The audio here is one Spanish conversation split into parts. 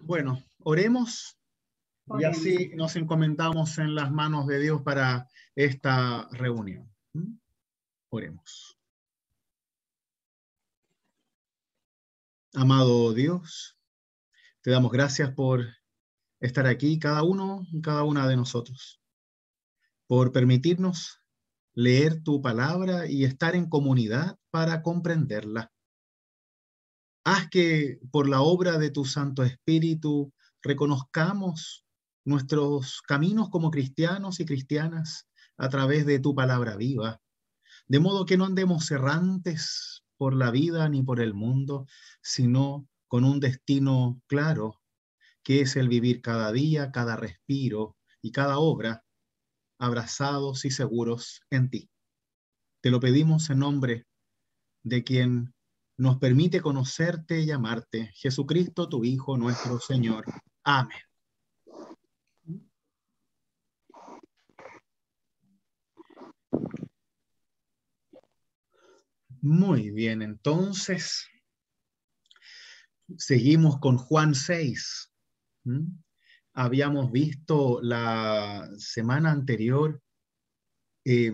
Bueno, oremos y Oremos. así nos encomendamos en las manos de Dios para esta reunión. Oremos. Amado Dios, te damos gracias por estar aquí, cada uno y cada una de nosotros, por permitirnos leer tu palabra y estar en comunidad para comprenderla. Haz que por la obra de tu Santo Espíritu reconozcamos nuestros caminos como cristianos y cristianas a través de tu palabra viva, de modo que no andemos errantes por la vida ni por el mundo, sino con un destino claro, que es el vivir cada día, cada respiro y cada obra, abrazados y seguros en ti. Te lo pedimos en nombre de quien nos permite conocerte y amarte, Jesucristo, tu Hijo, nuestro Señor. Amén. Muy bien, entonces seguimos con Juan 6. Habíamos visto la semana anterior eh,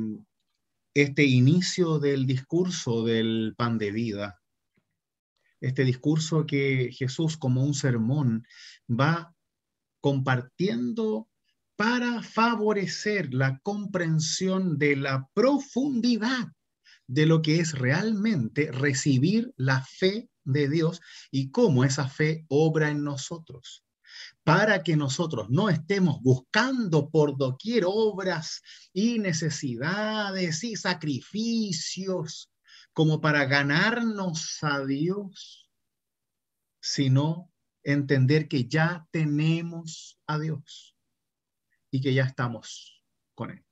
este inicio del discurso del pan de vida. Este discurso que Jesús, como un sermón, va compartiendo para favorecer la comprensión de la profundidad de lo que es realmente recibir la fe de Dios y cómo esa fe obra en nosotros, para que nosotros no estemos buscando por doquier obras y necesidades y sacrificios como para ganarnos a Dios, sino entender que ya tenemos a Dios y que ya estamos con Él.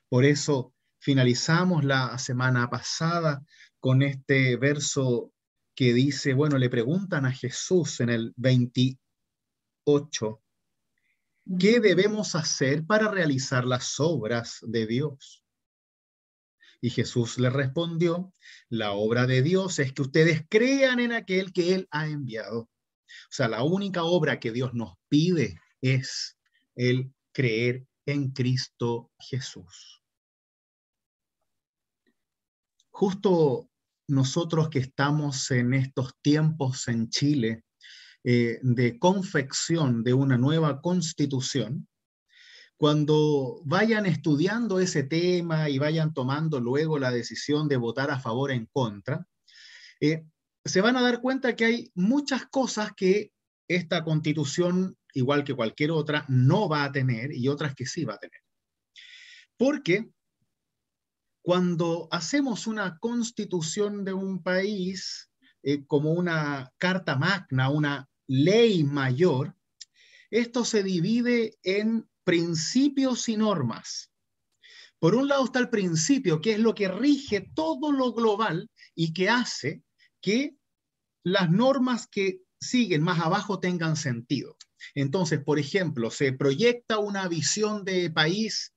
Por eso finalizamos la semana pasada con este verso que dice, bueno, le preguntan a Jesús en el 28, ¿qué debemos hacer para realizar las obras de Dios? Y Jesús le respondió, la obra de Dios es que ustedes crean en aquel que Él ha enviado. O sea, la única obra que Dios nos pide es el creer en Cristo Jesús. Justo nosotros que estamos en estos tiempos en Chile de confección de una nueva constitución, cuando vayan estudiando ese tema y vayan tomando luego la decisión de votar a favor o en contra, se van a dar cuenta que hay muchas cosas que esta constitución, igual que cualquier otra, no va a tener y otras que sí va a tener. Porque cuando hacemos una constitución de un país como una carta magna, una ley mayor, esto se divide en principios y normas. Por un lado está el principio, que es lo que rige todo lo global y que hace que las normas que siguen más abajo tengan sentido. Entonces, por ejemplo, se proyecta una visión de país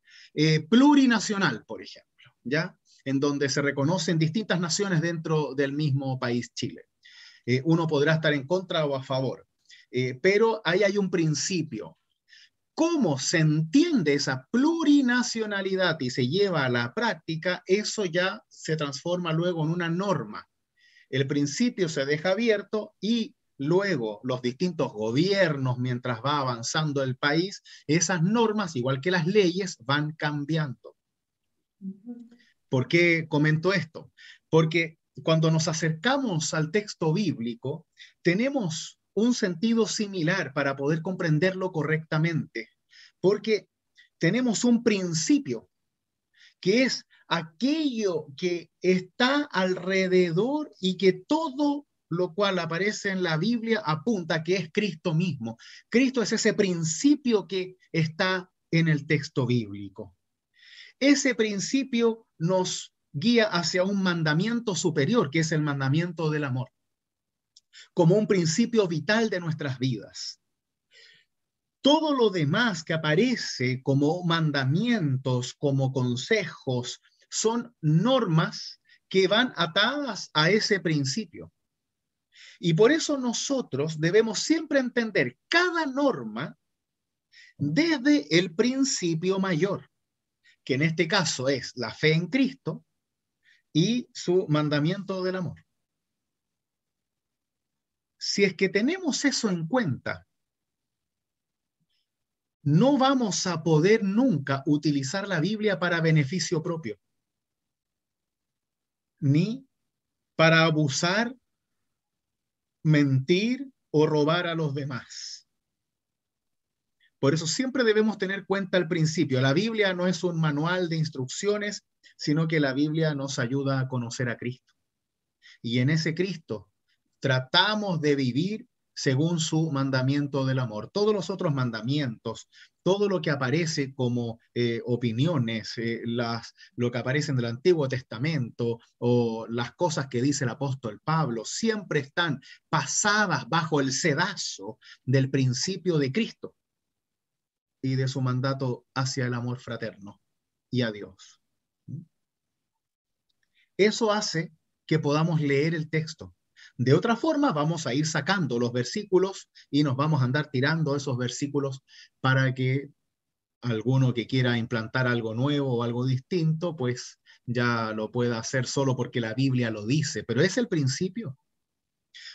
plurinacional, por ejemplo, ¿ya? En donde se reconocen distintas naciones dentro del mismo país Chile. Uno podrá estar en contra o a favor, pero ahí hay un principio. ¿Cómo se entiende esa plurinacionalidad y se lleva a la práctica? Eso ya se transforma luego en una norma. El principio se deja abierto y luego los distintos gobiernos, mientras va avanzando el país, esas normas, igual que las leyes, van cambiando. ¿Por qué comento esto? Porque cuando nos acercamos al texto bíblico, tenemos un sentido similar para poder comprenderlo correctamente, porque tenemos un principio que es aquello que está alrededor y que todo lo cual aparece en la Biblia apunta que es Cristo mismo. Cristo es ese principio que está en el texto bíblico. Ese principio nos guía hacia un mandamiento superior, que es el mandamiento del amor, como un principio vital de nuestras vidas. Todo lo demás que aparece como mandamientos, como consejos, son normas que van atadas a ese principio. Y por eso nosotros debemos siempre entender cada norma desde el principio mayor, que en este caso es la fe en Cristo y su mandamiento del amor. Si es que tenemos eso en cuenta, no vamos a poder nunca utilizar la Biblia para beneficio propio, ni para abusar, mentir o robar a los demás. Por eso siempre debemos tener cuenta al principio. La Biblia no es un manual de instrucciones, sino que la Biblia nos ayuda a conocer a Cristo. Y en ese Cristo tratamos de vivir según su mandamiento del amor. Todos los otros mandamientos, todo lo que aparece como opiniones, lo que aparece en el Antiguo Testamento o las cosas que dice el apóstol Pablo, siempre están pasadas bajo el sedazo del principio de Cristo y de su mandato hacia el amor fraterno y a Dios. Eso hace que podamos leer el texto. De otra forma, vamos a ir sacando los versículos y nos vamos a andar tirando esos versículos para que alguno que quiera implantar algo nuevo o algo distinto, pues ya lo pueda hacer solo porque la Biblia lo dice. Pero es el principio.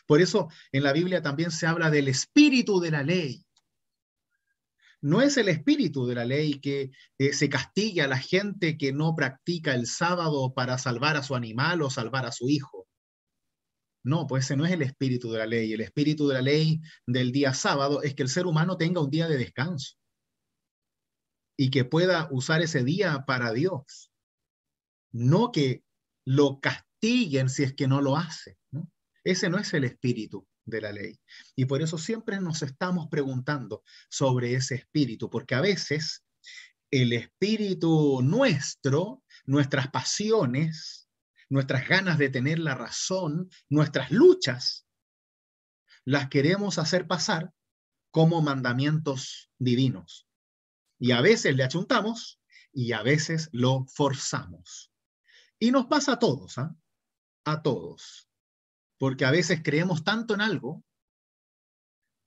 Por eso en la Biblia también se habla del espíritu de la ley. No es el espíritu de la ley que se castiga a la gente que no practica el sábado para salvar a su animal o salvar a su hijo. No, pues ese no es el espíritu de la ley. El espíritu de la ley del día sábado es que el ser humano tenga un día de descanso y que pueda usar ese día para Dios. No que lo castiguen si es que no lo hace, ¿no? Ese no es el espíritu de la ley. Y por eso siempre nos estamos preguntando sobre ese espíritu, porque a veces el espíritu nuestro, nuestras pasiones, nuestras ganas de tener la razón, nuestras luchas, las queremos hacer pasar como mandamientos divinos. Y a veces le achuntamos y a veces lo forzamos. Y nos pasa a todos, ¿eh? A todos. Porque a veces creemos tanto en algo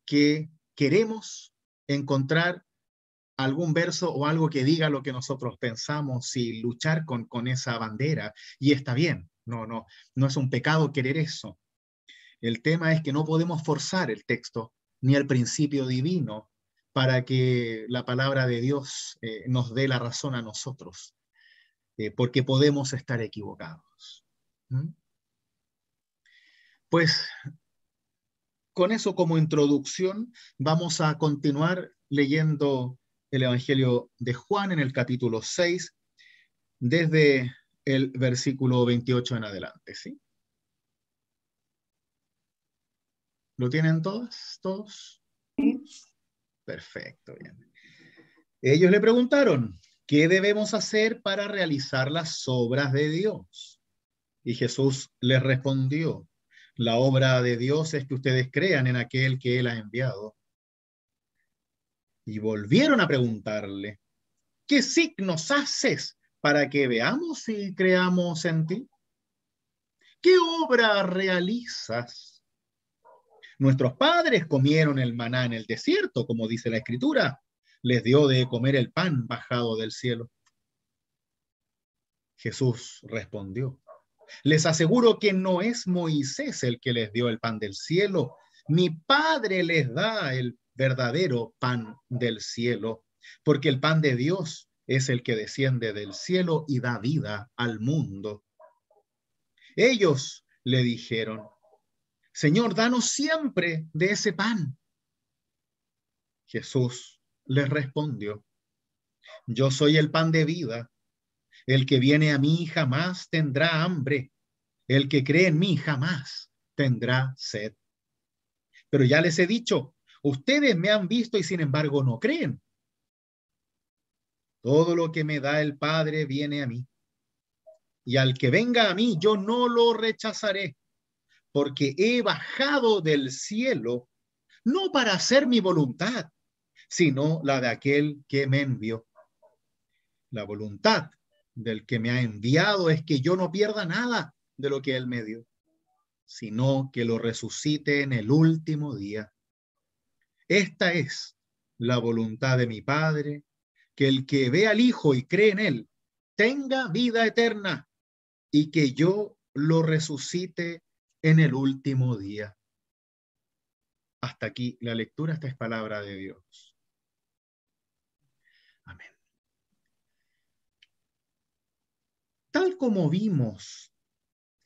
que queremos encontrar algún verso o algo que diga lo que nosotros pensamos y luchar con esa bandera. Y está bien, no es un pecado querer eso. El tema es que no podemos forzar el texto ni el principio divino para que la palabra de Dios nos dé la razón a nosotros, porque podemos estar equivocados. ¿Mm? Pues con eso como introducción, vamos a continuar leyendo el Evangelio de Juan en el capítulo 6, desde el versículo 28 en adelante, ¿sí? ¿Lo tienen todos? ¿Todos? Perfecto, bien. Ellos le preguntaron, ¿qué debemos hacer para realizar las obras de Dios? Y Jesús les respondió, la obra de Dios es que ustedes crean en aquel que Él ha enviado. Y volvieron a preguntarle, ¿qué signos haces para que veamos y creamos en ti? ¿Qué obra realizas? Nuestros padres comieron el maná en el desierto, como dice la Escritura. Les dio de comer el pan bajado del cielo. Jesús respondió, les aseguro que no es Moisés el que les dio el pan del cielo. Mi Padre les da el verdadero pan del cielo, porque el pan de Dios es el que desciende del cielo y da vida al mundo. Ellos le dijeron, Señor, danos siempre de ese pan. Jesús les respondió, yo soy el pan de vida. El que viene a mí jamás tendrá hambre. El que cree en mí jamás tendrá sed. Pero ya les he dicho, ustedes me han visto y sin embargo no creen. Todo lo que me da el Padre viene a mí. Y al que venga a mí, yo no lo rechazaré, porque he bajado del cielo, no para hacer mi voluntad, sino la de aquel que me envió. La voluntad del que me ha enviado es que yo no pierda nada de lo que él me dio, sino que lo resucite en el último día. Esta es la voluntad de mi Padre, que el que ve al Hijo y cree en él tenga vida eterna, y que yo lo resucite en el último día. Hasta aquí la lectura, esta es palabra de Dios. Amén. Tal como vimos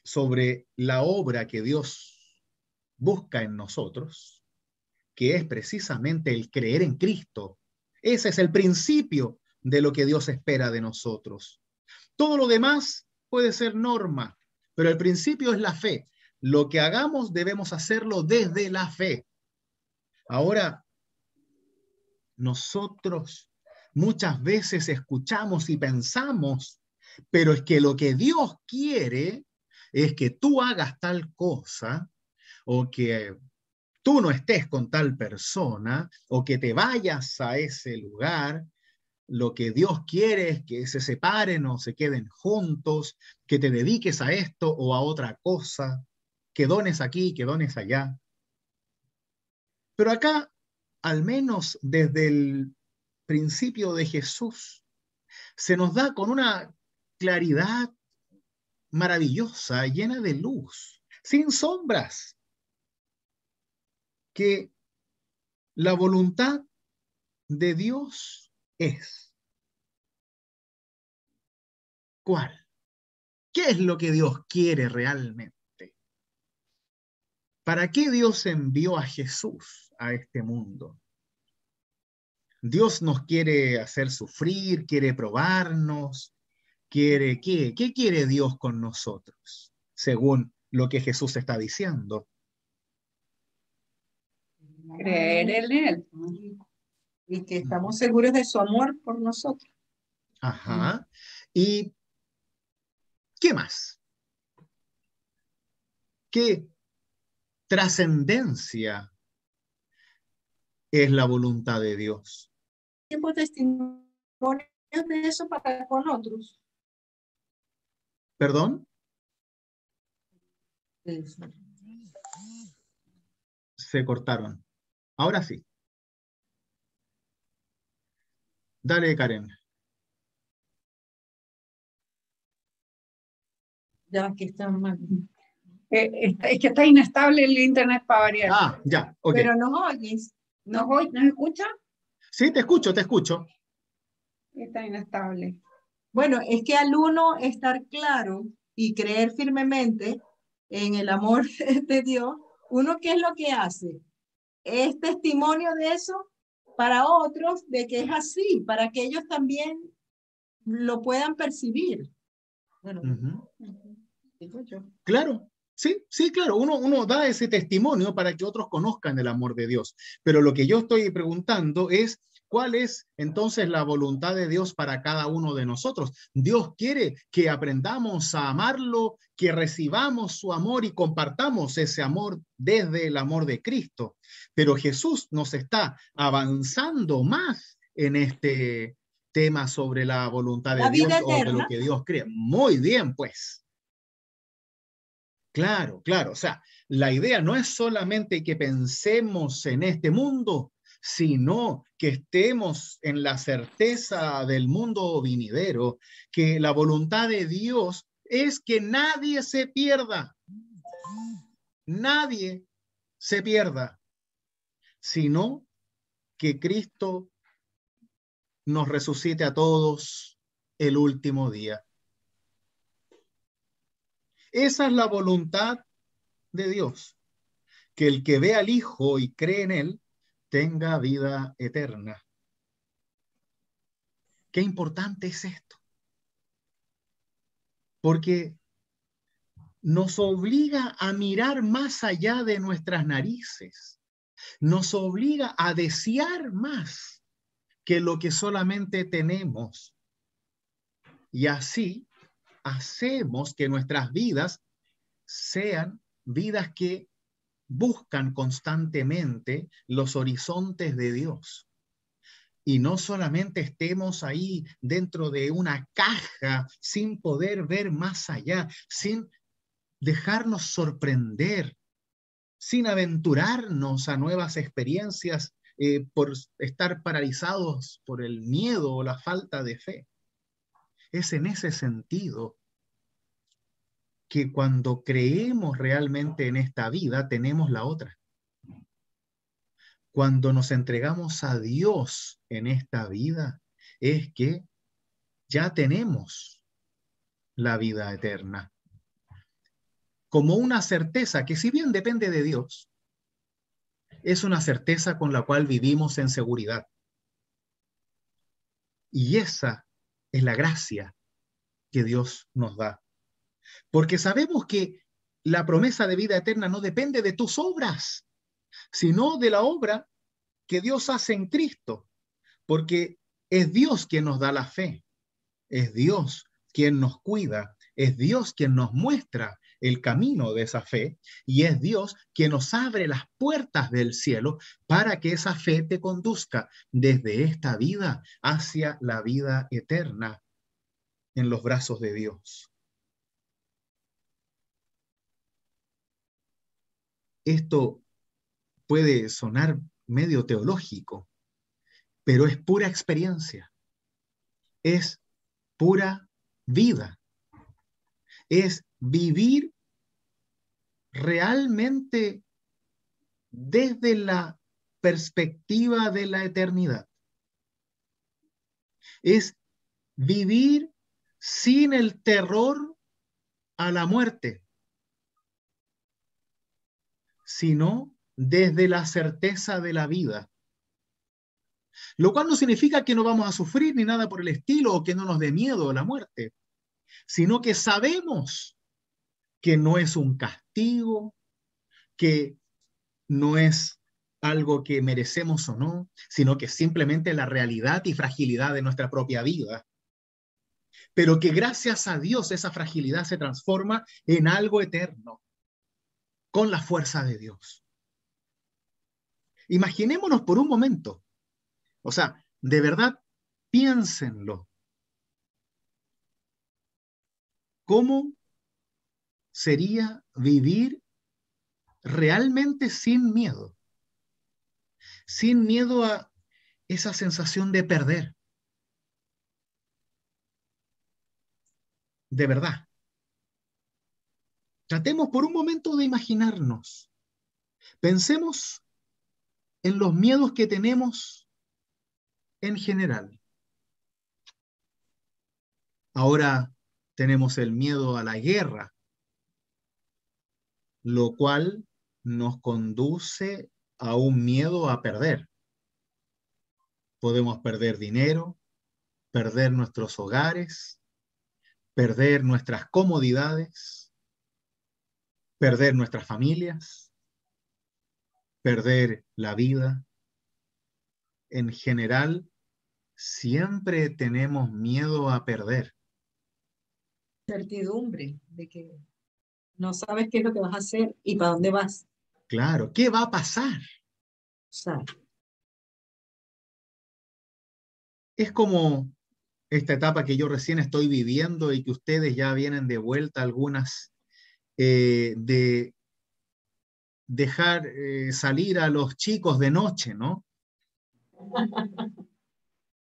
sobre la obra que Dios busca en nosotros, que es precisamente el creer en Cristo, ese es el principio de lo que Dios espera de nosotros. Todo lo demás puede ser norma, pero el principio es la fe. Lo que hagamos debemos hacerlo desde la fe. Ahora, nosotros muchas veces escuchamos y pensamos, pero es que lo que Dios quiere es que tú hagas tal cosa, o que tú no estés con tal persona, o que te vayas a ese lugar. Lo que Dios quiere es que se separen o se queden juntos, que te dediques a esto o a otra cosa, que dones aquí, que dones allá. Pero acá, al menos desde el principio de Jesús, se nos da con una claridad maravillosa, llena de luz, sin sombras, que la voluntad de Dios es. ¿Cuál? ¿Qué es lo que Dios quiere realmente? ¿Para qué Dios envió a Jesús a este mundo? Dios nos quiere hacer sufrir, quiere probarnos, quiere, ¿qué? ¿Qué quiere Dios con nosotros? Según lo que Jesús está diciendo. Creer en Él. Y que estamos seguros de su amor por nosotros. Ajá. ¿Y qué más? ¿Qué trascendencia es la voluntad de Dios? Tiempo testimonio de eso para con otros. ¿Perdón? Eso. Se cortaron. Ahora sí. Dale, Karen. Ya que está mal. Es que está inestable el internet para variar. Ah, ya, ok. Pero nos oyes. ¿Nos escucha? Sí, te escucho, te escucho. Está inestable. Bueno, es que al uno estar claro y creer firmemente en el amor de Dios, uno ¿qué es lo que hace? Es testimonio de eso para otros, de que es así, para que ellos también lo puedan percibir. Bueno, digo yo. Claro, sí, sí, claro. Uno da ese testimonio para que otros conozcan el amor de Dios. Pero lo que yo estoy preguntando es, ¿cuál es entonces la voluntad de Dios para cada uno de nosotros? Dios quiere que aprendamos a amarlo, que recibamos su amor y compartamos ese amor desde el amor de Cristo. Pero Jesús nos está avanzando más en este tema sobre la voluntad de Dios o de lo que Dios cree. Muy bien, pues. Claro, claro. O sea, la idea no es solamente que pensemos en este mundo, sino que estemos en la certeza del mundo venidero, que la voluntad de Dios es que nadie se pierda, nadie se pierda, sino que Cristo nos resucite a todos el último día. Esa es la voluntad de Dios, que el que ve al Hijo y cree en él tenga vida eterna. Qué importante es esto, porque nos obliga a mirar más allá de nuestras narices, nos obliga a desear más que lo que solamente tenemos. Y así hacemos que nuestras vidas sean vidas que buscan constantemente los horizontes de Dios. Y no solamente estemos ahí dentro de una caja sin poder ver más allá, sin dejarnos sorprender, sin aventurarnos a nuevas experiencias por estar paralizados por el miedo o la falta de fe. Es en ese sentido que cuando creemos realmente en esta vida, tenemos la otra. Cuando nos entregamos a Dios en esta vida, es que ya tenemos la vida eterna. Como una certeza que, si bien depende de Dios, es una certeza con la cual vivimos en seguridad. Y esa es la gracia que Dios nos da. Porque sabemos que la promesa de vida eterna no depende de tus obras, sino de la obra que Dios hace en Cristo. Porque es Dios quien nos da la fe, es Dios quien nos cuida, es Dios quien nos muestra el camino de esa fe y es Dios quien nos abre las puertas del cielo para que esa fe te conduzca desde esta vida hacia la vida eterna en los brazos de Dios. Esto puede sonar medio teológico, pero es pura experiencia, es pura vida, es vivir realmente desde la perspectiva de la eternidad. Es vivir sin el terror a la muerte, sino desde la certeza de la vida. Lo cual no significa que no vamos a sufrir ni nada por el estilo o que no nos dé miedo la muerte, sino que sabemos que no es un castigo, que no es algo que merecemos o no, sino que simplemente la realidad y fragilidad de nuestra propia vida. Pero que gracias a Dios esa fragilidad se transforma en algo eterno, con la fuerza de Dios. Imaginémonos por un momento, o sea, de verdad, piénsenlo. ¿Cómo sería vivir realmente sin miedo? Sin miedo a esa sensación de perder. De verdad. Tratemos por un momento de imaginarnos. Pensemos en los miedos que tenemos en general. Ahora tenemos el miedo a la guerra, lo cual nos conduce a un miedo a perder. Podemos perder dinero, perder nuestros hogares, perder nuestras comodidades, perder nuestras familias, perder la vida. En general, siempre tenemos miedo a perder. Certidumbre de que no sabes qué es lo que vas a hacer y para dónde vas. Claro, ¿qué va a pasar? O sea, Es como esta etapa que yo recién estoy viviendo y que ustedes ya vienen de vuelta algunas, de dejar salir a los chicos de noche, ¿no?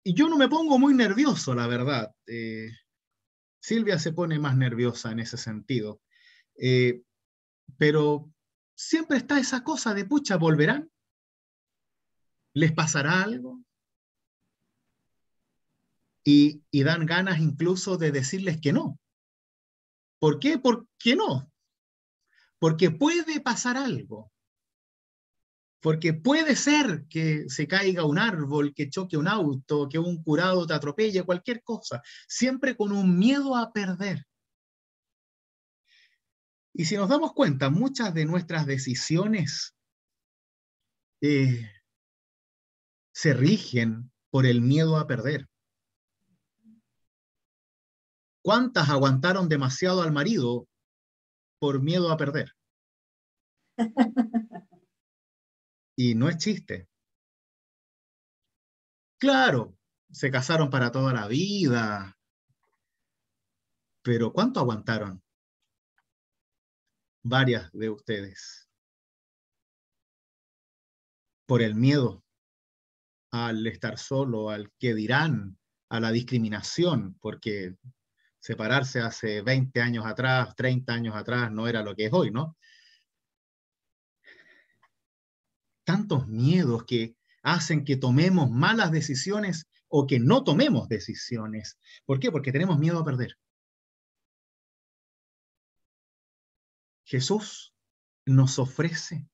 Y yo no me pongo muy nervioso, la verdad. Silvia se pone más nerviosa en ese sentido. Eh, pero siempre está esa cosa de, pucha, ¿volverán? ¿Les pasará algo? Y dan ganas incluso de decirles que no. ¿Por qué? ¿Por qué no? Porque puede pasar algo. Porque puede ser que se caiga un árbol, que choque un auto, que un curado te atropelle, cualquier cosa. Siempre con un miedo a perder. Y si nos damos cuenta, muchas de nuestras decisiones se rigen por el miedo a perder. ¿Cuántas aguantaron demasiado al marido por miedo a perder? Y no es chiste. Claro, se casaron para toda la vida, pero ¿cuánto aguantaron? varias de ustedes, por el miedo al estar solo, al que dirán, a la discriminación, porque separarse hace 20 años atrás, 30 años atrás, no era lo que es hoy, ¿no? Tantos miedos que hacen que tomemos malas decisiones o que no tomemos decisiones. ¿Por qué? Porque tenemos miedo a perder. Jesús nos ofrece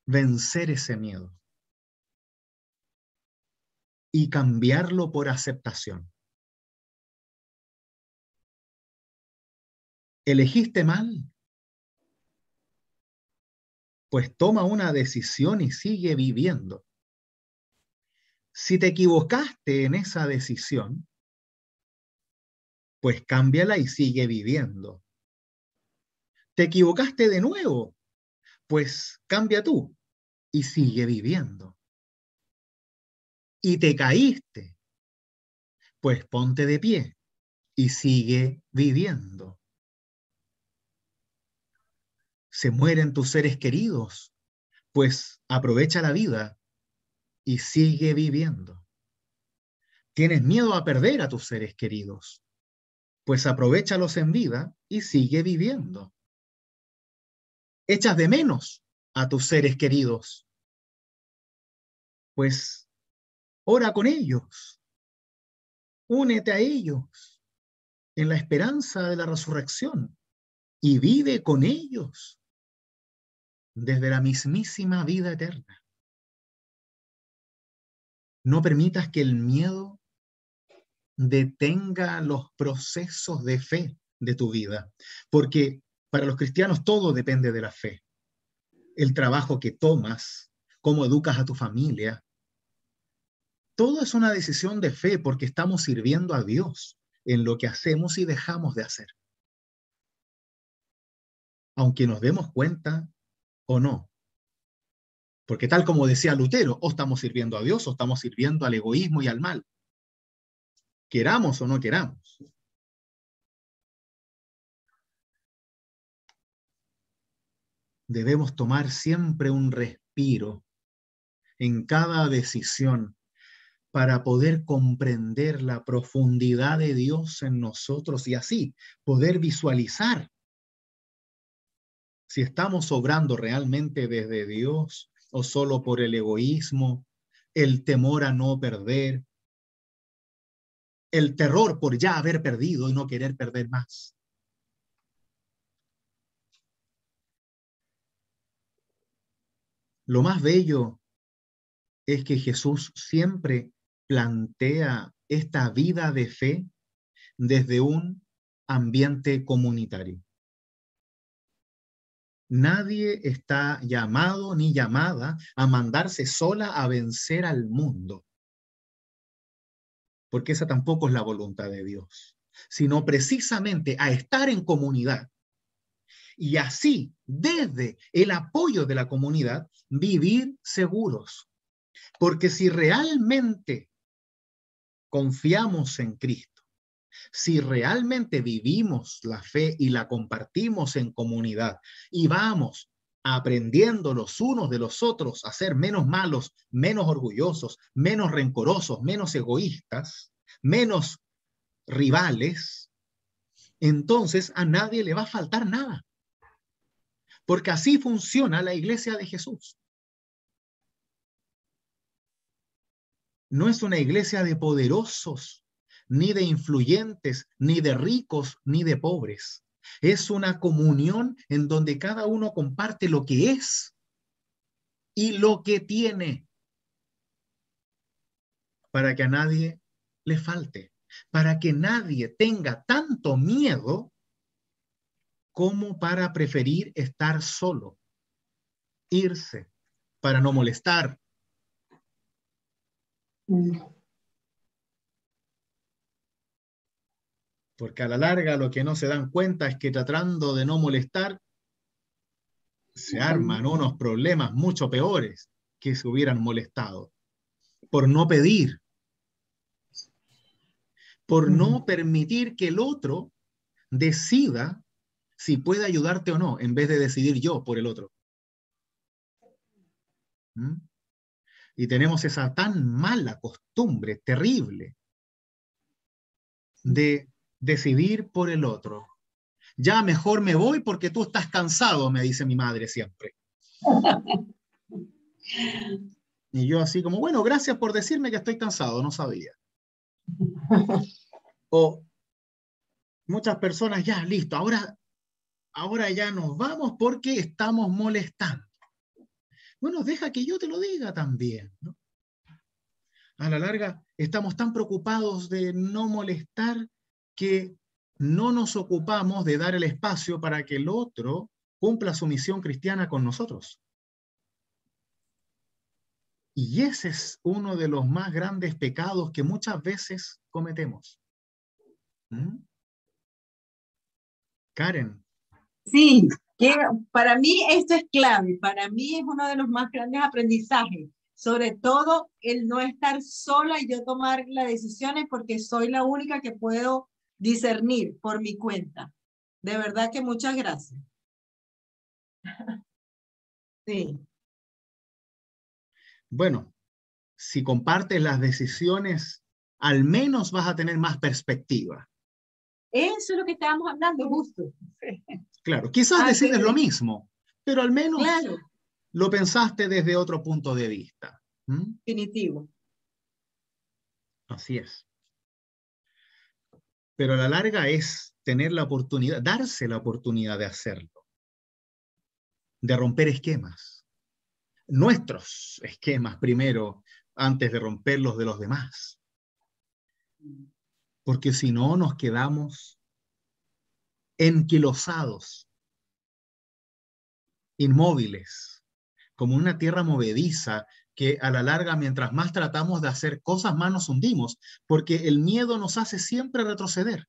vencer ese miedo y cambiarlo por aceptación. ¿Elegiste mal? Pues toma una decisión y sigue viviendo. Si te equivocaste en esa decisión, pues cámbiala y sigue viviendo. ¿Te equivocaste de nuevo? Pues cambia tú y sigue viviendo. ¿Y te caíste? Pues ponte de pie y sigue viviendo. ¿Se mueren tus seres queridos? Pues aprovecha la vida y sigue viviendo. ¿Tienes miedo a perder a tus seres queridos? Pues aprovéchalos en vida y sigue viviendo. ¿Echas de menos a tus seres queridos? Pues ora con ellos, únete a ellos en la esperanza de la resurrección y vive con ellos desde la mismísima vida eterna. No permitas que el miedo detenga los procesos de fe de tu vida, porque para los cristianos todo depende de la fe. El trabajo que tomas, cómo educas a tu familia, todo es una decisión de fe porque estamos sirviendo a Dios en lo que hacemos y dejamos de hacer. Aunque nos demos cuenta o no. Porque tal como decía Lutero, o estamos sirviendo a Dios o estamos sirviendo al egoísmo y al mal. Queramos o no queramos. Debemos tomar siempre un respiro en cada decisión para poder comprender la profundidad de Dios en nosotros y así poder visualizar si estamos obrando realmente desde Dios o solo por el egoísmo, el temor a no perder, el terror por ya haber perdido y no querer perder más. Lo más bello es que Jesús siempre plantea esta vida de fe desde un ambiente comunitario. Nadie está llamado ni llamada a mandarse sola a vencer al mundo, porque esa tampoco es la voluntad de Dios, sino precisamente a estar en comunidad y así, desde el apoyo de la comunidad, vivir seguros. Porque si realmente confiamos en Cristo, si realmente vivimos la fe y la compartimos en comunidad y vamos aprendiendo los unos de los otros a ser menos malos, menos orgullosos, menos rencorosos, menos egoístas, menos rivales, entonces a nadie le va a faltar nada. Porque así funciona la iglesia de Jesús. No es una iglesia de poderosos, ni de influyentes, ni de ricos, ni de pobres. Es una comunión en donde cada uno comparte lo que es y lo que tiene para que a nadie le falte, para que nadie tenga tanto miedo como para preferir estar solo, irse, para no molestar. Porque a la larga lo que no se dan cuenta es que tratando de no molestar, se arman unos problemas mucho peores que se hubieran molestado. Por no pedir, por no permitir que el otro decida si puede ayudarte o no, en vez de decidir yo por el otro. ¿Mm? Y tenemos esa tan mala costumbre, terrible, de decidir por el otro. Ya mejor me voy porque tú estás cansado, me dice mi madre siempre. Y yo así como, bueno, gracias por decirme que estoy cansado, no sabía. O muchas personas, ya, listo, ahora ya nos vamos porque estamos molestando. Bueno, deja que yo te lo diga también, ¿no? A la larga, estamos tan preocupados de no molestar que no nos ocupamos de dar el espacio para que el otro cumpla su misión cristiana con nosotros. Y ese es uno de los más grandes pecados que muchas veces cometemos. ¿Mm? Karen. Sí, que para mí esto es clave, para mí es uno de los más grandes aprendizajes, sobre todo el no estar sola y yo tomar las decisiones porque soy la única que puedo discernir por mi cuenta. De verdad que muchas gracias. Sí. Bueno, si compartes las decisiones, al menos vas a tener más perspectiva. Eso es lo que estábamos hablando justo. Claro, quizás Antes decides lo de... mismo, pero al menos Claro, lo pensaste desde otro punto de vista. ¿Mm? definitivo. Así es. Pero a la larga es tener la oportunidad, darse la oportunidad de hacerlo, de romper esquemas, nuestros esquemas primero, antes de romper los de los demás. Porque si no, nos quedamos enquilosados, inmóviles, como una tierra movediza que a la larga, mientras más tratamos de hacer cosas, más nos hundimos, porque el miedo nos hace siempre retroceder.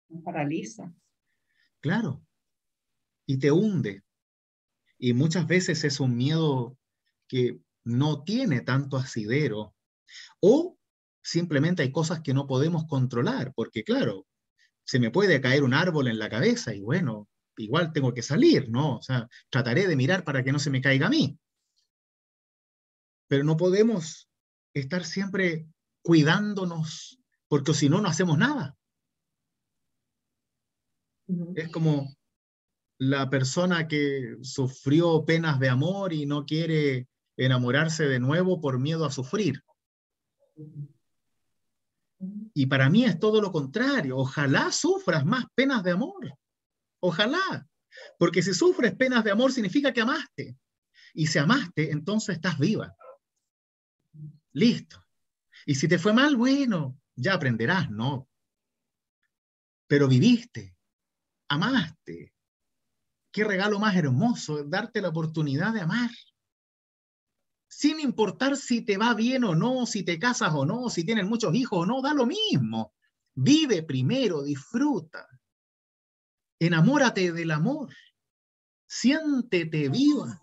Nos paraliza. Claro, y te hunde. Y muchas veces es un miedo que no tiene tanto asidero, o simplemente hay cosas que no podemos controlar, porque claro, se me puede caer un árbol en la cabeza y bueno, igual tengo que salir, ¿no? O sea, trataré de mirar para que no se me caiga a mí, pero no podemos estar siempre cuidándonos, porque si no, no hacemos nada. Es como la persona que sufrió penas de amor y no quiere enamorarse de nuevo por miedo a sufrir. Y para mí es todo lo contrario. Ojalá sufras más penas de amor. Ojalá. Porque si sufres penas de amor significa que amaste. Y si amaste, entonces estás viva. Listo. Y si te fue mal, bueno, ya aprenderás, ¿no? Pero viviste, amaste. Qué regalo más hermoso darte la oportunidad de amar. Sin importar si te va bien o no, si te casas o no, si tienes muchos hijos o no, da lo mismo. Vive primero, disfruta. Enamórate del amor. Siéntete viva.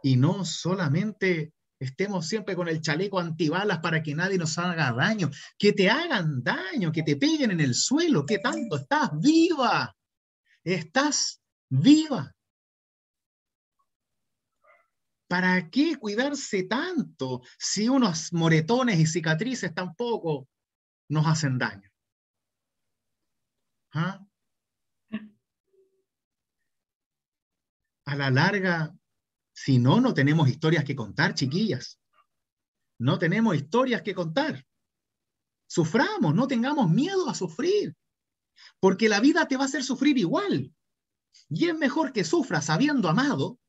Y no solamente estemos siempre con el chaleco antibalas para que nadie nos haga daño, que te hagan daño, que te peguen en el suelo, ¿qué tanto? Estás viva, estás viva. ¿Para qué cuidarse tanto si unos moretones y cicatrices tampoco nos hacen daño? ¿Ah? A la larga, si no, no tenemos historias que contar, chiquillas. No tenemos historias que contar. Suframos, no tengamos miedo a sufrir, porque la vida te va a hacer sufrir igual. Y es mejor que sufras habiendo amado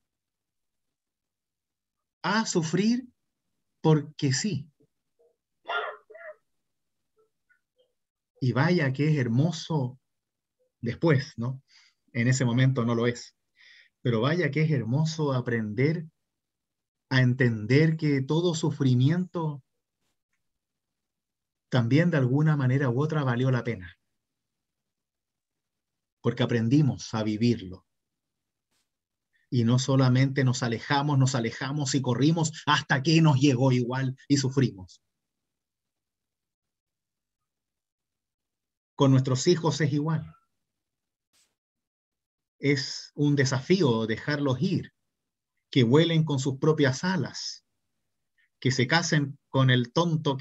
a sufrir porque sí. Y vaya que es hermoso después, ¿no? En ese momento no lo es. Pero vaya que es hermoso aprender a entender que todo sufrimiento también de alguna manera u otra valió la pena, porque aprendimos a vivirlo. Y no solamente nos alejamos y corrimos hasta que nos llegó igual y sufrimos. Con nuestros hijos es igual. Es un desafío dejarlos ir, que vuelen con sus propias alas, que se casen con el tonto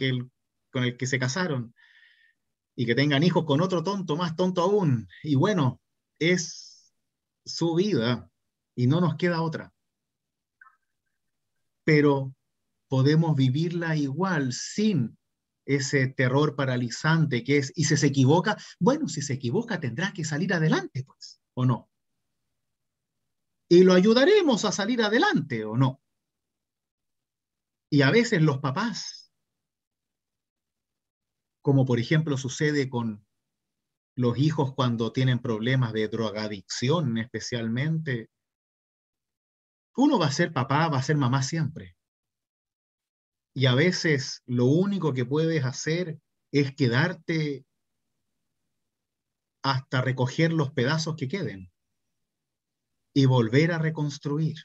con el que se casaron y que tengan hijos con otro tonto, más tonto aún. Y bueno, es su vida y no nos queda otra. Pero podemos vivirla igual sin ese terror paralizante que es, y si se equivoca, bueno, si se equivoca tendrá que salir adelante, pues, ¿o no? Y lo ayudaremos a salir adelante, ¿o no? Y a veces los papás, como por ejemplo sucede con los hijos cuando tienen problemas de drogadicción especialmente, uno va a ser papá, va a ser mamá siempre. Y a veces lo único que puedes hacer es quedarte hasta recoger los pedazos que queden y volver a reconstruir.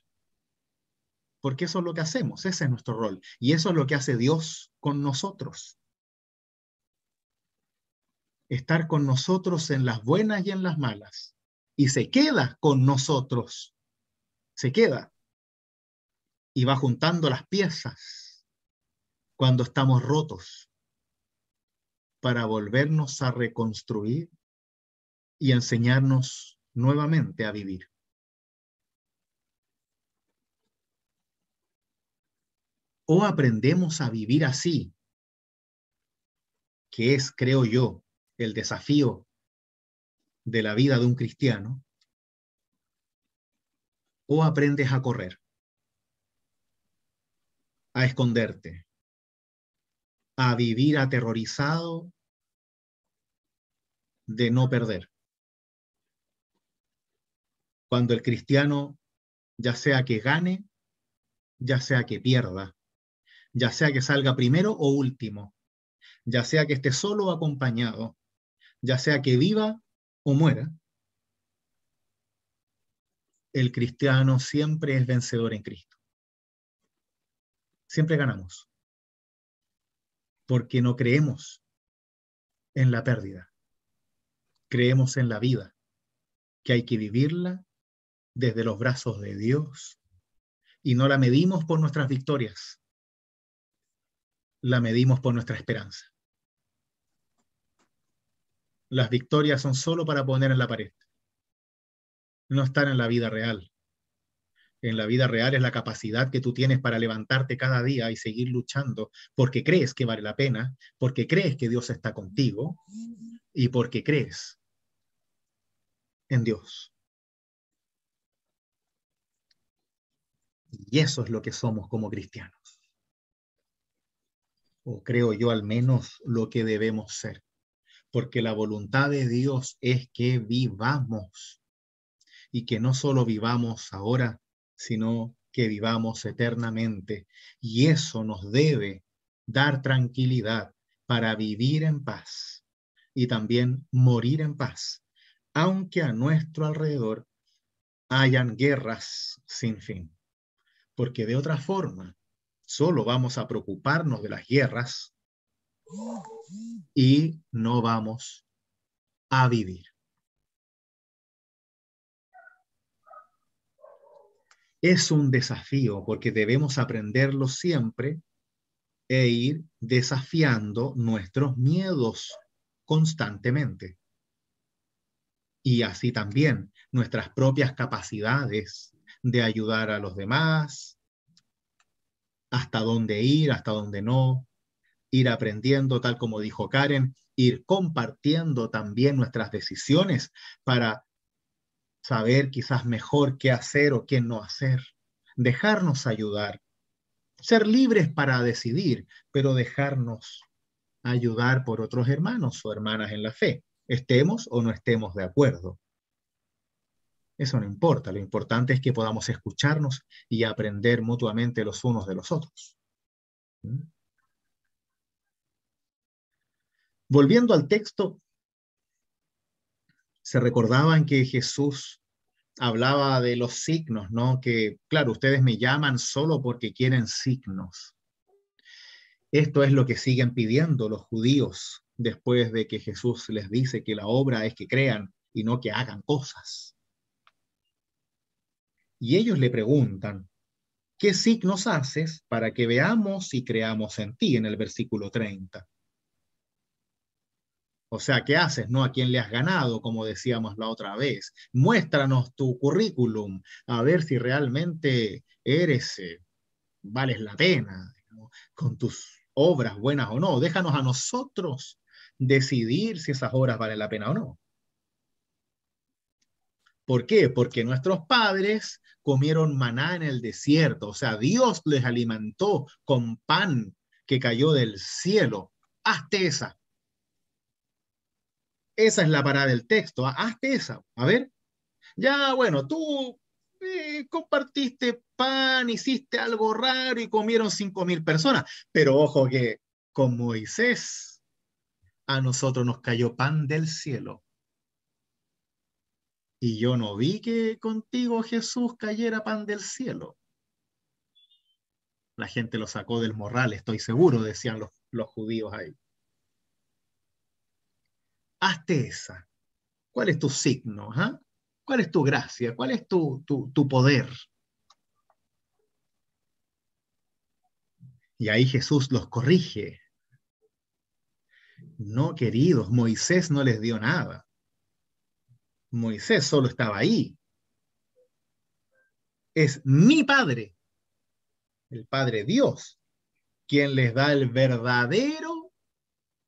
Porque eso es lo que hacemos, ese es nuestro rol. Y eso es lo que hace Dios con nosotros. Estar con nosotros en las buenas y en las malas. Y se queda con nosotros. Se queda. Y va juntando las piezas cuando estamos rotos para volvernos a reconstruir y enseñarnos nuevamente a vivir. O aprendemos a vivir así, que es, creo yo, el desafío de la vida de un cristiano, o aprendes a correr, a esconderte, a vivir aterrorizado de no perder. Cuando el cristiano, ya sea que gane, ya sea que pierda, ya sea que salga primero o último, ya sea que esté solo o acompañado, ya sea que viva o muera, el cristiano siempre es vencedor en Cristo. Siempre ganamos, porque no creemos en la pérdida, creemos en la vida, que hay que vivirla desde los brazos de Dios y no la medimos por nuestras victorias, la medimos por nuestra esperanza. Las victorias son solo para poner en la pared, no están en la vida real. En la vida real es la capacidad que tú tienes para levantarte cada día y seguir luchando porque crees que vale la pena, porque crees que Dios está contigo y porque crees en Dios. Y eso es lo que somos como cristianos. O creo yo al menos lo que debemos ser. Porque la voluntad de Dios es que vivamos. Y que no solo vivamos ahora, sino que vivamos eternamente. Y eso nos debe dar tranquilidad para vivir en paz y también morir en paz, aunque a nuestro alrededor hayan guerras sin fin. Porque de otra forma, solo vamos a preocuparnos de las guerras y no vamos a vivir. Es un desafío porque debemos aprenderlo siempre e ir desafiando nuestros miedos constantemente. Y así también nuestras propias capacidades de ayudar a los demás, hasta dónde ir, hasta dónde no, ir aprendiendo, tal como dijo Karen, ir compartiendo también nuestras decisiones para saber quizás mejor qué hacer o qué no hacer, dejarnos ayudar, ser libres para decidir, pero dejarnos ayudar por otros hermanos o hermanas en la fe, estemos o no estemos de acuerdo. Eso no importa, lo importante es que podamos escucharnos y aprender mutuamente los unos de los otros. Volviendo al texto, se recordaban que Jesús hablaba de los signos, ¿no? Que, claro, ustedes me llaman solo porque quieren signos. Esto es lo que siguen pidiendo los judíos después de que Jesús les dice que la obra es que crean y no que hagan cosas. Y ellos le preguntan, ¿qué signos haces para que veamos y creamos en ti? En el versículo 30. O sea, ¿qué haces? ¿No? ¿A quién le has ganado? Como decíamos la otra vez. Muéstranos tu currículum, a ver si realmente eres, vales la pena, ¿no? Con tus obras buenas o no. Déjanos a nosotros decidir si esas obras valen la pena o no. ¿Por qué? Porque nuestros padres comieron maná en el desierto, o sea, Dios les alimentó con pan que cayó del cielo. Hazte esa. Esa es la parada del texto. Hazte esa. A ver. Ya, bueno, tú compartiste pan, hiciste algo raro y comieron 5.000 personas. Pero ojo que con Moisés a nosotros nos cayó pan del cielo. Y yo no vi que contigo, Jesús, cayera pan del cielo. La gente lo sacó del morral, estoy seguro, decían los judíos ahí. Hazte esa. ¿Cuál es tu signo? ¿Ah? ¿Cuál es tu gracia? ¿Cuál es tu poder? Y ahí Jesús los corrige. No, queridos, Moisés no les dio nada. Moisés solo estaba ahí. Es mi Padre, el Padre Dios, quien les da el verdadero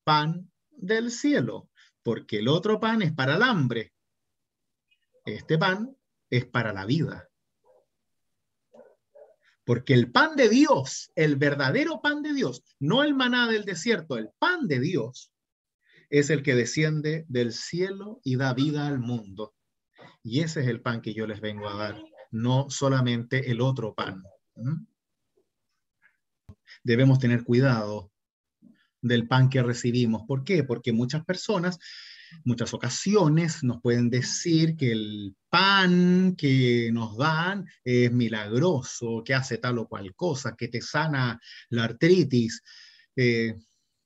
pan del cielo, porque el otro pan es para el hambre. Este pan es para la vida. Porque el pan de Dios, el verdadero pan de Dios, no el maná del desierto, el pan de Dios, es el que desciende del cielo y da vida al mundo. Y ese es el pan que yo les vengo a dar, no solamente el otro pan. ¿Mm? Debemos tener cuidado del pan que recibimos. ¿Por qué? Porque muchas personas, muchas ocasiones nos pueden decir que el pan que nos dan es milagroso, que hace tal o cual cosa, que te sana la artritis, eh,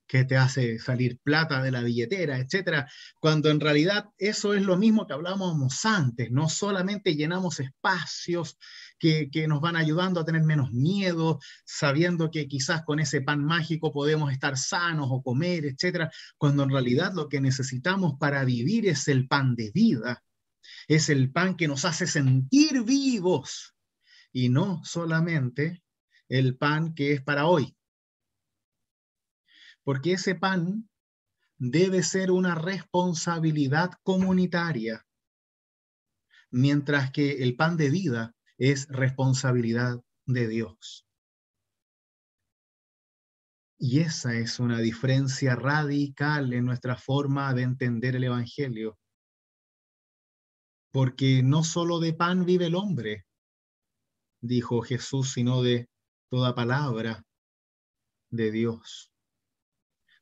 que te hace salir plata de la billetera, etcétera, cuando en realidad eso es lo mismo que hablábamos antes, no solamente llenamos espacios que nos van ayudando a tener menos miedo, sabiendo que quizás con ese pan mágico podemos estar sanos o comer, etcétera, cuando en realidad lo que necesitamos para vivir es el pan de vida, es el pan que nos hace sentir vivos y no solamente el pan que es para hoy, porque ese pan debe ser una responsabilidad comunitaria, mientras que el pan de vida es responsabilidad de Dios. Y esa es una diferencia radical en nuestra forma de entender el Evangelio, porque no solo de pan vive el hombre, dijo Jesús, sino de toda palabra de Dios,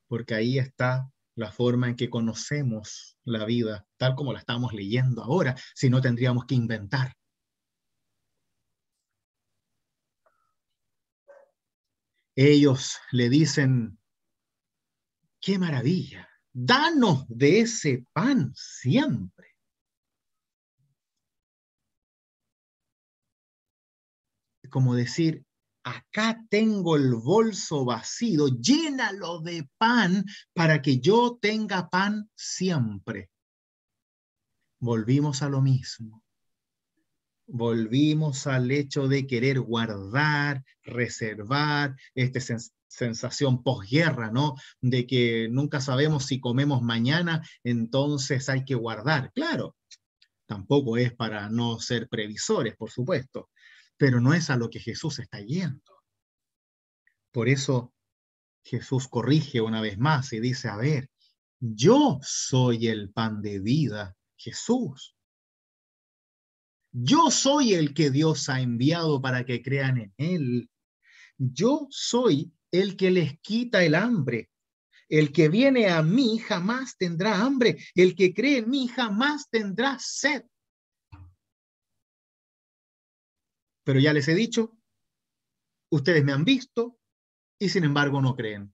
porque ahí está la forma en que conocemos la vida, tal como la estamos leyendo ahora, si no tendríamos que inventar. Ellos le dicen, qué maravilla, danos de ese pan siempre. Como decir, acá tengo el bolso vacío, llénalo de pan para que yo tenga pan siempre. Volvimos a lo mismo. Volvimos al hecho de querer guardar, reservar, sensación posguerra, ¿no? De que nunca sabemos si comemos mañana, entonces hay que guardar. Claro, tampoco es para no ser previsores, por supuesto, pero no es a lo que Jesús está yendo. Por eso Jesús corrige una vez más y dice, a ver, yo soy el pan de vida, Jesús. Yo soy el que Dios ha enviado para que crean en Él. Yo soy el que les quita el hambre. El que viene a mí jamás tendrá hambre. El que cree en mí jamás tendrá sed. Pero ya les he dicho, ustedes me han visto y sin embargo no creen.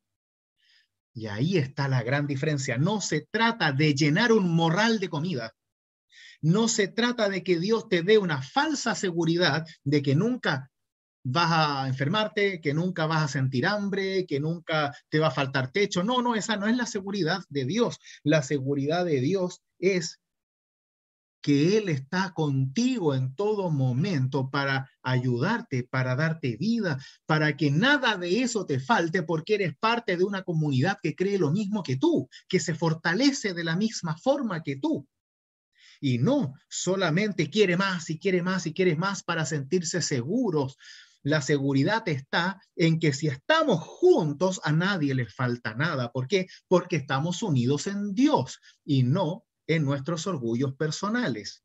Y ahí está la gran diferencia. No se trata de llenar un morral de comida. No se trata de que Dios te dé una falsa seguridad de que nunca vas a enfermarte, que nunca vas a sentir hambre, que nunca te va a faltar techo. No, no, esa no es la seguridad de Dios. La seguridad de Dios es que Él está contigo en todo momento para ayudarte, para darte vida, para que nada de eso te falte, porque eres parte de una comunidad que cree lo mismo que tú, que se fortalece de la misma forma que tú. Y no solamente quiere más y quiere más y quiere más para sentirse seguros. La seguridad está en que si estamos juntos, a nadie le falta nada. ¿Por qué? Porque estamos unidos en Dios y no en nuestros orgullos personales.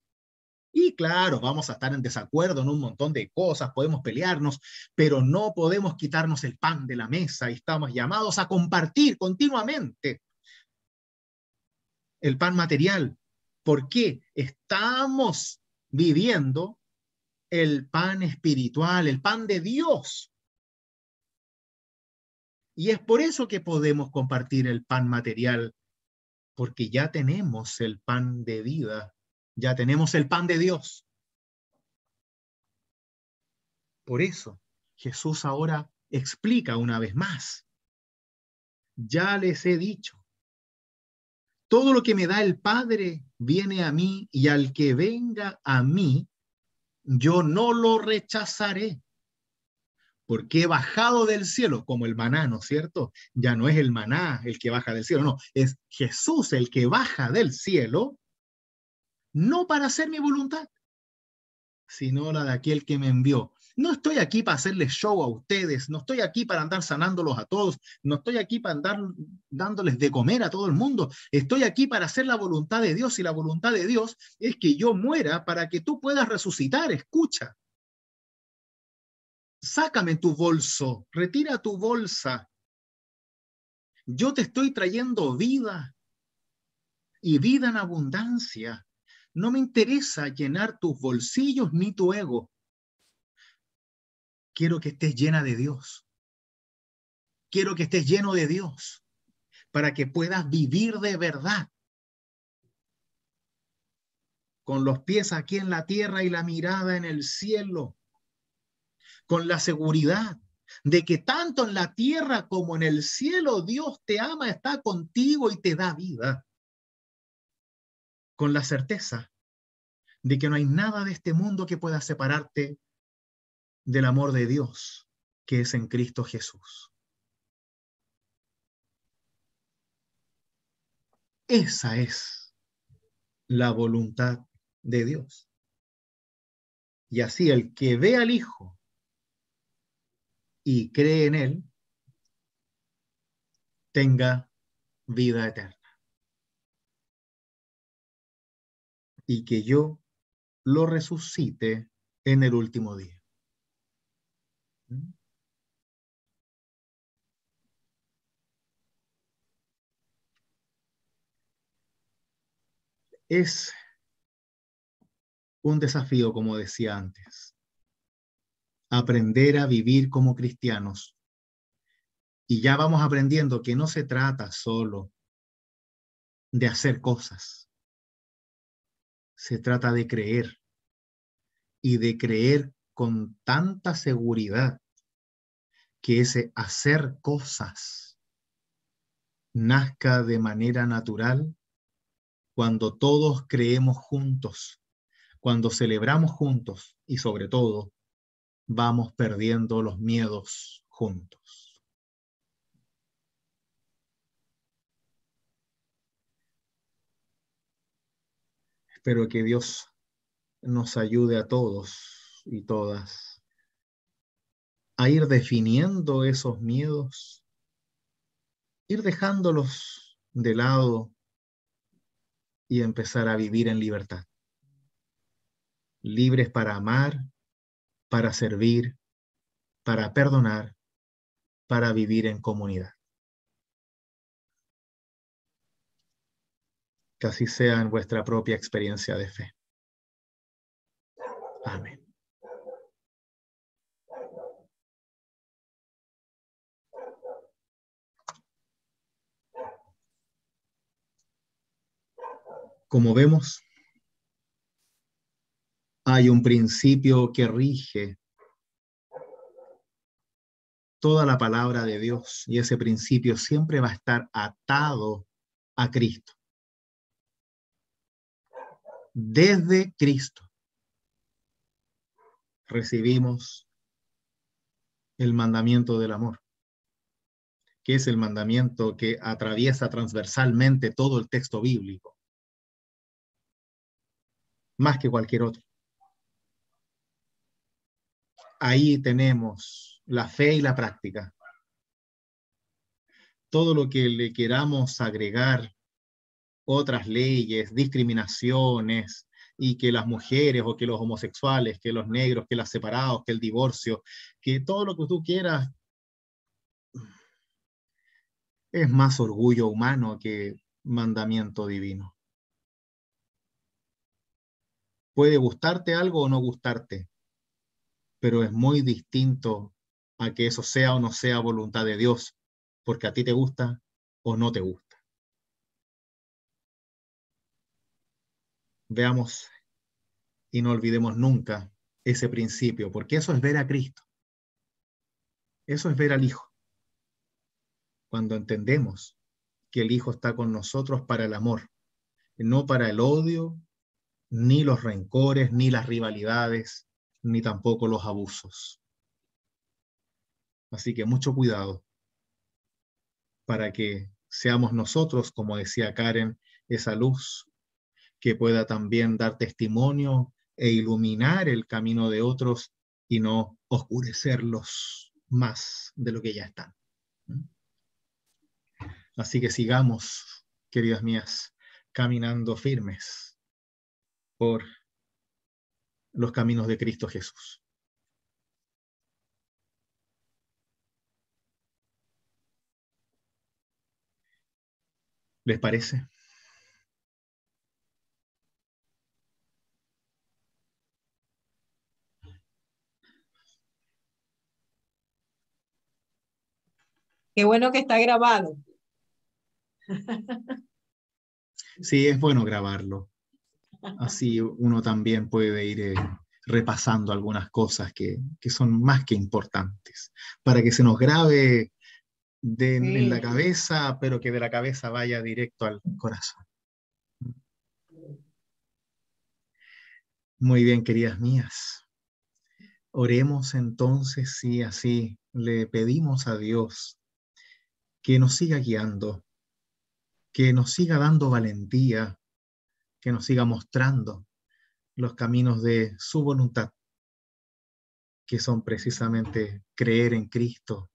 Y claro, vamos a estar en desacuerdo en un montón de cosas, podemos pelearnos, pero no podemos quitarnos el pan de la mesa y estamos llamados a compartir continuamente el pan material. ¿Por qué? Estamos viviendo el pan espiritual, el pan de Dios. Y es por eso que podemos compartir el pan material, porque ya tenemos el pan de vida, ya tenemos el pan de Dios. Por eso Jesús ahora explica una vez más. Ya les he dicho, todo lo que me da el Padre viene a mí, y al que venga a mí, yo no lo rechazaré, porque he bajado del cielo como el maná, ¿no es cierto? Ya no es el maná el que baja del cielo, no, es Jesús el que baja del cielo, no para hacer mi voluntad, sino la de aquel que me envió. No estoy aquí para hacerles show a ustedes, no estoy aquí para andar sanándolos a todos, no estoy aquí para andar dándoles de comer a todo el mundo, estoy aquí para hacer la voluntad de Dios, y la voluntad de Dios es que yo muera para que tú puedas resucitar. Escucha, sácame tu bolso, retira tu bolsa, yo te estoy trayendo vida y vida en abundancia. No me interesa llenar tus bolsillos ni tu ego. Quiero que estés llena de Dios. Quiero que estés lleno de Dios para que puedas vivir de verdad, con los pies aquí en la tierra y la mirada en el cielo, con la seguridad de que tanto en la tierra como en el cielo Dios te ama, está contigo y te da vida, con la certeza de que no hay nada de este mundo que pueda separarte del amor de Dios que es en Cristo Jesús. Esa es la voluntad de Dios. Y así el que ve al Hijo y cree en Él, tenga vida eterna. Y que yo lo resucite en el último día. Es un desafío, como decía antes, aprender a vivir como cristianos. Y ya vamos aprendiendo que no se trata solo de hacer cosas, se trata de creer, y de creer con tanta seguridad que ese hacer cosas nazca de manera natural cuando todos creemos juntos, cuando celebramos juntos y sobre todo vamos perdiendo los miedos juntos. Espero que Dios nos ayude a todos y todas a ir definiendo esos miedos, ir dejándolos de lado y empezar a vivir en libertad. Libres para amar, para servir, para perdonar, para vivir en comunidad. Que así sea en vuestra propia experiencia de fe. Amén. Como vemos, hay un principio que rige toda la palabra de Dios y ese principio siempre va a estar atado a Cristo. Desde Cristo recibimos el mandamiento del amor, que es el mandamiento que atraviesa transversalmente todo el texto bíblico, más que cualquier otro. Ahí tenemos la fe y la práctica. Todo lo que le queramos agregar, otras leyes, discriminaciones, y que las mujeres o que los homosexuales, que los negros, que los separados, que el divorcio, que todo lo que tú quieras, es más orgullo humano que mandamiento divino. Puede gustarte algo o no gustarte, pero es muy distinto a que eso sea o no sea voluntad de Dios, porque a ti te gusta o no te gusta. Veamos y no olvidemos nunca ese principio, porque eso es ver a Cristo, eso es ver al Hijo. Cuando entendemos que el Hijo está con nosotros para el amor, no para el odio, ni los rencores, ni las rivalidades, ni tampoco los abusos. Así que mucho cuidado para que seamos nosotros, como decía Karen, esa luz que pueda también dar testimonio e iluminar el camino de otros y no oscurecerlos más de lo que ya están. Así que sigamos, queridas mías, caminando firmes por los caminos de Cristo Jesús. ¿Les parece? Qué bueno que está grabado. Sí, es bueno grabarlo. Así uno también puede ir repasando algunas cosas que son más que importantes, para que se nos grabe en la Sí. cabeza, pero que de la cabeza vaya directo al corazón. Muy bien, queridas mías. Oremos entonces y así le pedimos a Dios que nos siga guiando, que nos siga dando valentía, que nos siga mostrando los caminos de su voluntad, que son precisamente creer en Cristo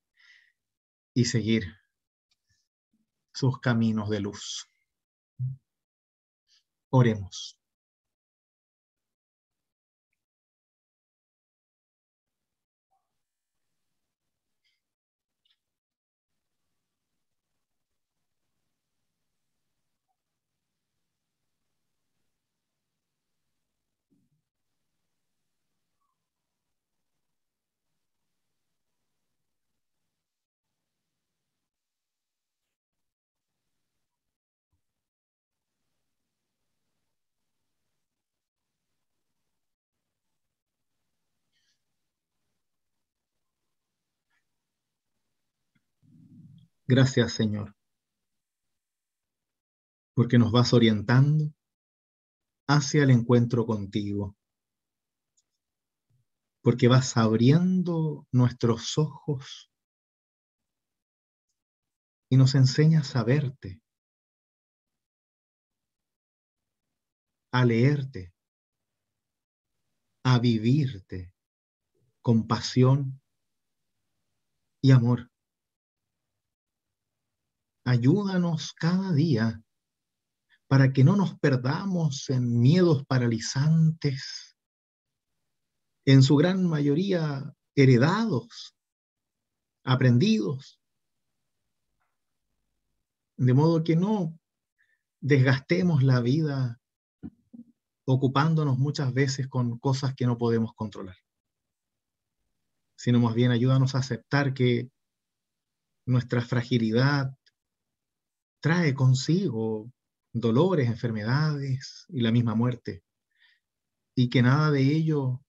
y seguir sus caminos de luz. Oremos. Gracias, Señor, porque nos vas orientando hacia el encuentro contigo, porque vas abriendo nuestros ojos y nos enseñas a verte, a leerte, a vivirte con pasión y amor. Ayúdanos cada día para que no nos perdamos en miedos paralizantes, en su gran mayoría heredados, aprendidos, de modo que no desgastemos la vida ocupándonos muchas veces con cosas que no podemos controlar, sino más bien ayúdanos a aceptar que nuestra fragilidad trae consigo dolores, enfermedades y la misma muerte, y que nada de ello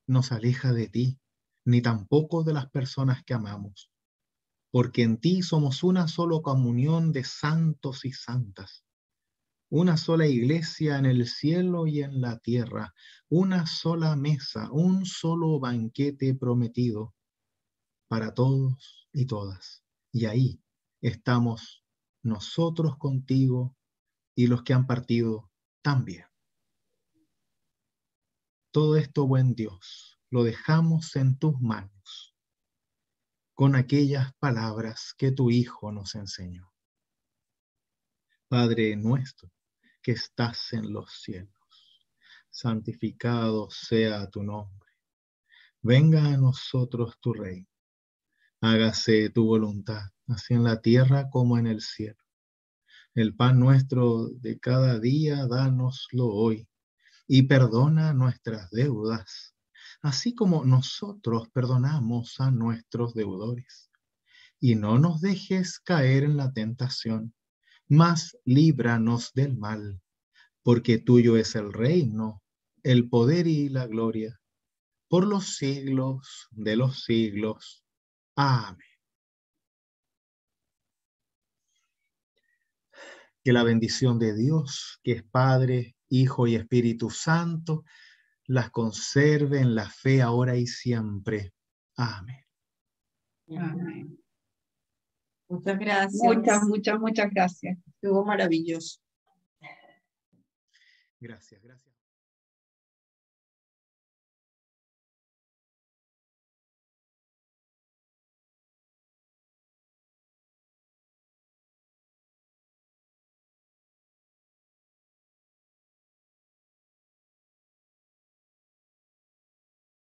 nos aleja de ti, ni tampoco de las personas que amamos, porque en ti somos una sola comunión de santos y santas, una sola iglesia en el cielo y en la tierra, una sola mesa, un solo banquete prometido para todos y todas. Y ahí estamos nosotros contigo y los que han partido también. Todo esto, buen Dios, lo dejamos en tus manos con aquellas palabras que tu Hijo nos enseñó. Padre nuestro que estás en los cielos, santificado sea tu nombre. Venga a nosotros tu reino. Hágase tu voluntad, así en la tierra como en el cielo. El pan nuestro de cada día, dánoslo hoy, y perdona nuestras deudas, así como nosotros perdonamos a nuestros deudores. Y no nos dejes caer en la tentación, mas líbranos del mal, porque tuyo es el reino, el poder y la gloria, por los siglos de los siglos. Amén. Que la bendición de Dios, que es Padre, Hijo y Espíritu Santo, las conserve en la fe ahora y siempre. Amén. Amén. Muchas gracias. Muchas gracias. Estuvo maravilloso. Gracias, gracias.